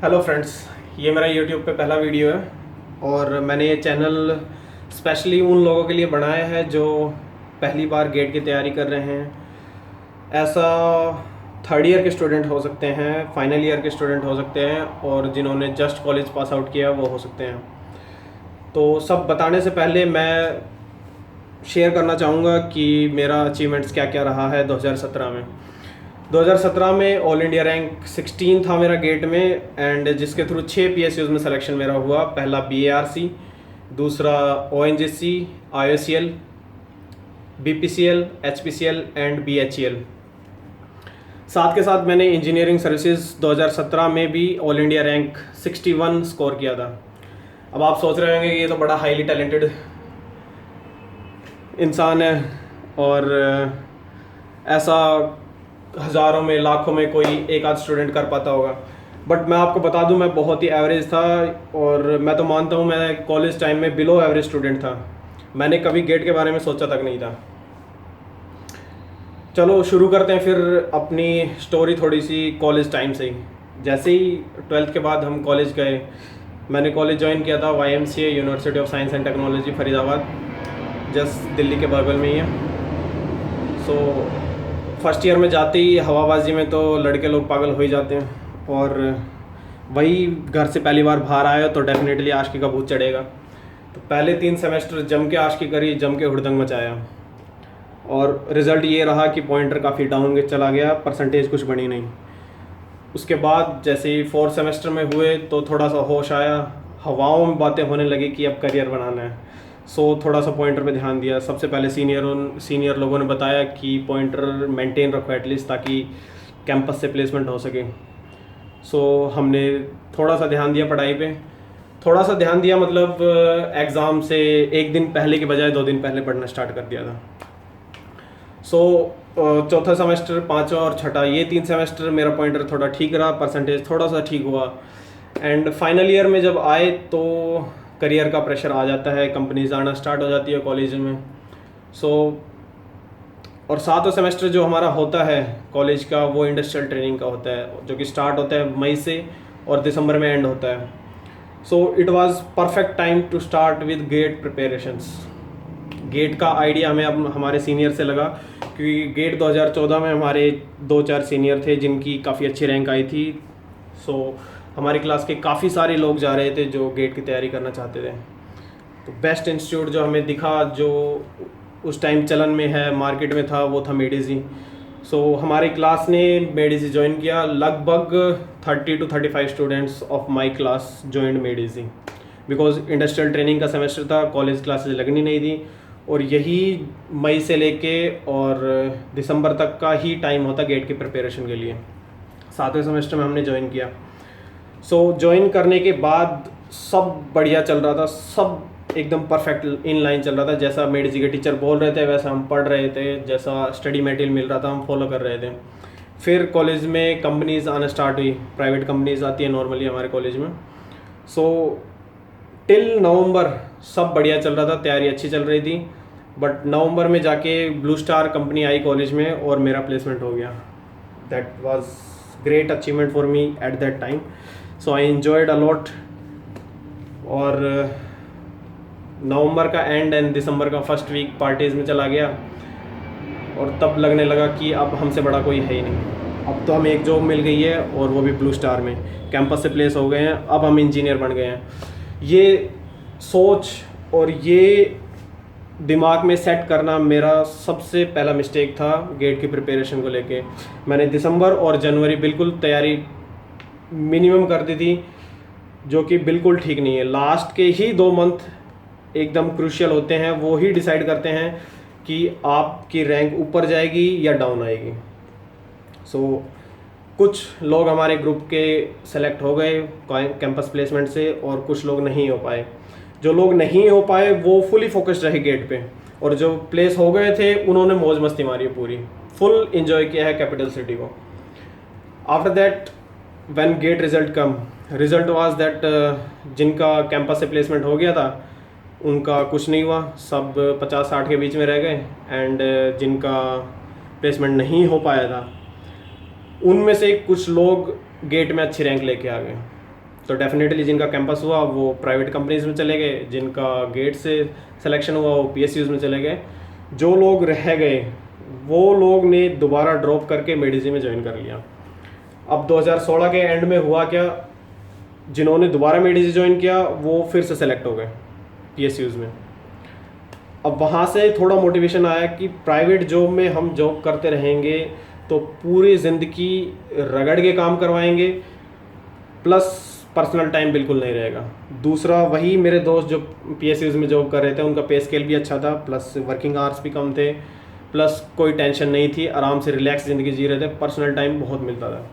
Hello friends, ये मेरा YouTube पे पहला वीडियो है और मैंने ये चैनल स्पेशली उन लोगों के लिए बनाया है जो पहली बार गेट की तैयारी कर रहे हैं। ऐसा थर्ड ईयर के स्टूडेंट हो सकते हैं, फाइनल ईयर के स्टूडेंट हो सकते हैं और जिन्होंने जस्ट कॉलेज पास आउट किया वो हो सकते हैं। तो सब बताने से पहले मैं शेयर करना चाहूँगा कि मेरा अचीवमेंट्स क्या क्या रहा है 2017 में। 2017 में ऑल इंडिया रैंक 16 था मेरा गेट में, एंड जिसके थ्रू 6 PSUs में सिलेक्शन मेरा हुआ। पहला BARC, दूसरा ONGC, IOCL, BPCL, HPCL and BHEL। साथ के साथ मैंने इंजीनियरिंग सर्विसेज 2017 में भी ऑल इंडिया रैंक 61 स्कोर किया था। अब आप सोच रहे होंगे कि ये तो बड़ा हाईली टैलेंटेड इंसान है और ऐसा हज़ारों में लाखों में कोई एक आध स्टूडेंट कर पाता होगा, बट मैं आपको बता दूं मैं बहुत ही एवरेज था और मैं तो मानता हूं मैं कॉलेज टाइम में बिलो एवरेज स्टूडेंट था। मैंने कभी गेट के बारे में सोचा तक नहीं था। चलो शुरू करते हैं फिर अपनी स्टोरी थोड़ी सी कॉलेज टाइम से ही। जैसे ही 12th के बाद हम कॉलेज गए, मैंने कॉलेज ज्वाइन किया था YMCA, university of science and technology Faridabad, just Delhi के बगल में ही है। सो फर्स्ट ईयर में जाते ही हवाबाजी में तो लड़के लोग पागल हो ही जाते हैं, और वही घर से पहली बार बाहर आया तो डेफिनेटली आशिकी का भूत चढ़ेगा। तो पहले 3 सेमेस्टर जम के आशिकी करी, जम के हुड़दंग मचाया, और रिज़ल्ट ये रहा कि पॉइंटर काफ़ी डाउन चला गया, परसेंटेज कुछ बनी नहीं। उसके बाद जैसे ही 4th सेमेस्टर में हुए तो थोड़ा सा होश आया, हवाओं में बातें होने लगी कि अब करियर बनाना है। सो थोड़ा सा पॉइंटर पे ध्यान दिया। सबसे पहले सीनियर लोगों ने बताया कि पॉइंटर मेंटेन रखो एटलीस्ट, ताकि कैंपस से प्लेसमेंट हो सके। सो हमने थोड़ा सा ध्यान दिया पढ़ाई पे। थोड़ा सा ध्यान दिया मतलब एग्ज़ाम से एक दिन पहले के बजाय 2 दिन पहले पढ़ना स्टार्ट कर दिया था। सो चौथा सेमेस्टर, 5वां और छठा, ये 3 सेमेस्टर मेरा पॉइंटर थोड़ा ठीक रहा, परसेंटेज थोड़ा सा ठीक हुआ। एंड फाइनल ईयर में जब आए तो करियर का प्रेशर आ जाता है, कंपनीज आना स्टार्ट हो जाती है कॉलेज में। सो और 7वां सेमेस्टर जो हमारा होता है कॉलेज का, वो इंडस्ट्रियल ट्रेनिंग का होता है, जो कि स्टार्ट होता है मई से और दिसंबर में एंड होता है। So it was perfect time to start with GATE preparations. GATE का आइडिया हमें अब हमारे सीनियर से लगा, क्योंकि गेट 2014 में हमारे 2-4 सीनियर थे जिनकी काफ़ी अच्छी रैंक आई थी। सो हमारी क्लास के काफ़ी सारे लोग जा रहे थे जो गेट की तैयारी करना चाहते थे। तो बेस्ट इंस्टीट्यूट जो हमें दिखा, जो उस टाइम चलन में है, मार्केट में था, वो था मेडिजी। सो हमारी क्लास ने मेडिजी ज्वाइन किया। लगभग 30 to 35 students of my class joined मेडिजी, बिकॉज इंडस्ट्रियल ट्रेनिंग का सेमेस्टर था, कॉलेज क्लासेज लगनी नहीं थी, और यही मई से लेके और दिसंबर तक का ही टाइम होता गेट की प्रिपरेशन के लिए। 7वें सेमेस्टर में हमने ज्वाइन किया। सो ज्वाइन करने के बाद सब बढ़िया चल रहा था, सब एकदम परफेक्ट इन लाइन चल रहा था। जैसा मेडिजी के टीचर बोल रहे थे वैसा हम पढ़ रहे थे, जैसा स्टडी मटेरियल मिल रहा था हम फॉलो कर रहे थे। फिर कॉलेज में कंपनीज आना स्टार्ट हुई, प्राइवेट कंपनीज आती है नॉर्मली हमारे कॉलेज में। सो टिल नवंबर सब बढ़िया चल रहा था, तैयारी अच्छी चल रही थी, बट नवंबर में जाके ब्लू स्टार कंपनी आई कॉलेज में और मेरा प्लेसमेंट हो गया। That was great achievement for me at that time. So I enjoyed a lot. और नवंबर का एंड दिसंबर का फर्स्ट वीक पार्टीज़ में चला गया, और तब लगने लगा कि अब हमसे बड़ा कोई है ही नहीं। अब तो हमें एक जॉब मिल गई है और वो भी ब्लू स्टार में, कैंपस से प्लेस हो गए हैं, अब हम इंजीनियर बन गए हैं। ये सोच और ये दिमाग में सेट करना मेरा सबसे पहला मिस्टेक था गेट की प्रिपरेशन को लेके। मैंने दिसंबर और जनवरी बिल्कुल तैयारी मिनिमम कर दी थी, जो कि बिल्कुल ठीक नहीं है। लास्ट के ही 2 मंथ एकदम क्रूशियल होते हैं, वो ही डिसाइड करते हैं कि आपकी रैंक ऊपर जाएगी या डाउन आएगी। सो कुछ लोग हमारे ग्रुप के सेलेक्ट हो गए कैंपस प्लेसमेंट से, और कुछ लोग नहीं हो पाए। जो लोग नहीं हो पाए वो फुली फोकस्ड रहे गेट पे, और जो प्लेस हो गए थे उन्होंने मौज मस्ती मारी पूरी, फुल इंजॉय किया है कैपिटल सिटी को। After that when get result was that जिनका कैंपस से प्लेसमेंट हो गया था उनका कुछ नहीं हुआ, सब 50-60 के बीच में रह गए, एंड जिनका प्लेसमेंट नहीं हो पाया था उनमें से कुछ लोग गेट में अच्छी रैंक लेके आ गए। तो डेफिनेटली जिनका कैंपस हुआ वो प्राइवेट कंपनीज में चले गए, जिनका गेट से सिलेक्शन हुआ वो PSUs में चले गए। जो लोग रह गए वो लोग ने दोबारा ड्रॉप करके मेडिजी में ज्वाइन कर लिया। अब 2016 के एंड में हुआ क्या, जिन्होंने दोबारा मेडिजी ज्वाइन किया वो फिर से सेलेक्ट हो गए PSUs में। अब वहाँ से थोड़ा मोटिवेशन आया कि प्राइवेट जॉब में हम जॉब करते रहेंगे तो पूरी ज़िंदगी रगड़ के काम करवाएंगे, प्लस पर्सनल टाइम बिल्कुल नहीं रहेगा। दूसरा, वही मेरे दोस्त जो PSUs में जॉब कर रहे थे उनका पे स्केल भी अच्छा था, प्लस वर्किंग आवर्स भी कम थे, प्लस कोई टेंशन नहीं थी, आराम से रिलैक्स ज़िंदगी जी रहे थे, पर्सनल टाइम बहुत मिलता था।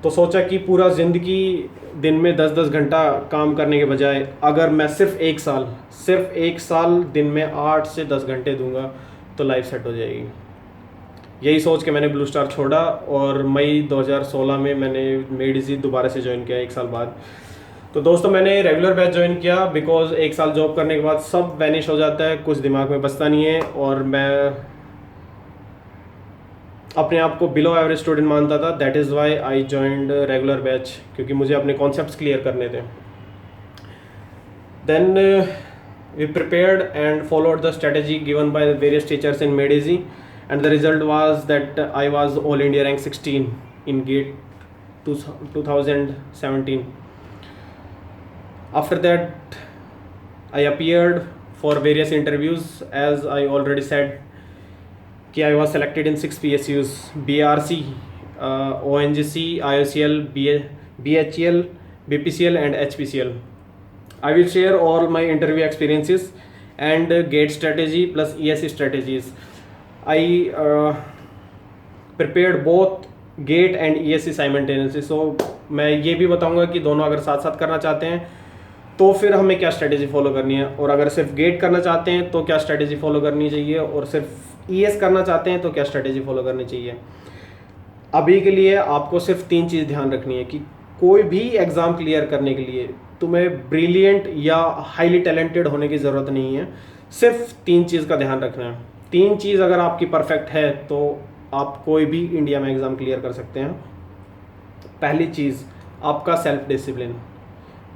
तो सोचा कि पूरा ज़िंदगी दिन में 10-10 घंटा काम करने के बजाय अगर मैं सिर्फ एक साल दिन में 8 से 10 घंटे दूंगा तो लाइफ सेट हो जाएगी। यही सोच के मैंने ब्लू स्टार छोड़ा और मई 2016 में मैंने मेडिजी दोबारा से ज्वाइन किया 1 साल बाद। तो दोस्तों मैंने रेगुलर बैच ज्वाइन किया बिकॉज 1 साल जॉब करने के बाद सब वैनिश हो जाता है, कुछ दिमाग में बचता नहीं है, और मैं अपने आप को बिलो एवरेज स्टूडेंट मानता था। That is why I joined regular batch, क्योंकि मुझे अपने कॉन्सेप्ट्स क्लियर करने थे। Then we prepared and followed the strategy given by the various teachers in मेडिजी, and the result was that I was all India rank 16 in GATE 2017. After that I appeared for various interviews. As I already said कि I was selected in 6 PSUs: BRC, ONGC, IOCL, BHEL, BPCL and HPCL. I will share all my interview experiences and GATE strategy plus ESE strategies. I prepared both GATE and ESE simultaneously. So मैं ये भी बताऊंगा कि दोनों अगर साथ साथ करना चाहते हैं तो फिर हमें क्या स्ट्रेटेजी फॉलो करनी है, और अगर सिर्फ GATE करना चाहते हैं तो क्या स्ट्रेटेजी फॉलो करनी चाहिए, और सिर्फ ES करना चाहते हैं तो क्या स्ट्रेटेजी फॉलो करनी चाहिए। अभी के लिए आपको सिर्फ 3 चीज़ ध्यान रखनी है कि कोई भी एग्ज़ाम क्लियर करने के लिए तुम्हें ब्रिलियंट या हाईली टैलेंटेड होने की ज़रूरत नहीं है, सिर्फ 3 चीज़ का ध्यान रखना है। 3 चीज़ अगर आपकी परफेक्ट है तो आप कोई भी इंडिया में एग्ज़ाम क्लियर कर सकते हैं। पहली चीज़ आपका सेल्फ डिसिप्लिन,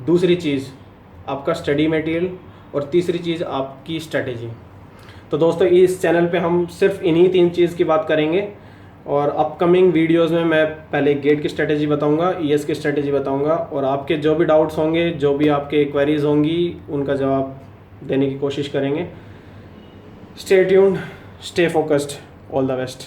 दूसरी चीज़ आपका स्टडी मटेरियल, और तीसरी चीज़ आपकी स्ट्रेटेजी। तो दोस्तों इस चैनल पे हम सिर्फ इन्हीं 3 चीज़ की बात करेंगे, और अपकमिंग वीडियोस में मैं पहले गेट की स्ट्रेटेजी बताऊंगा, ES की स्ट्रेटेजी बताऊंगा, और आपके जो भी डाउट्स होंगे, जो भी आपके क्वेरीज होंगी, उनका जवाब देने की कोशिश करेंगे। Stay tuned, stay focused, all the best.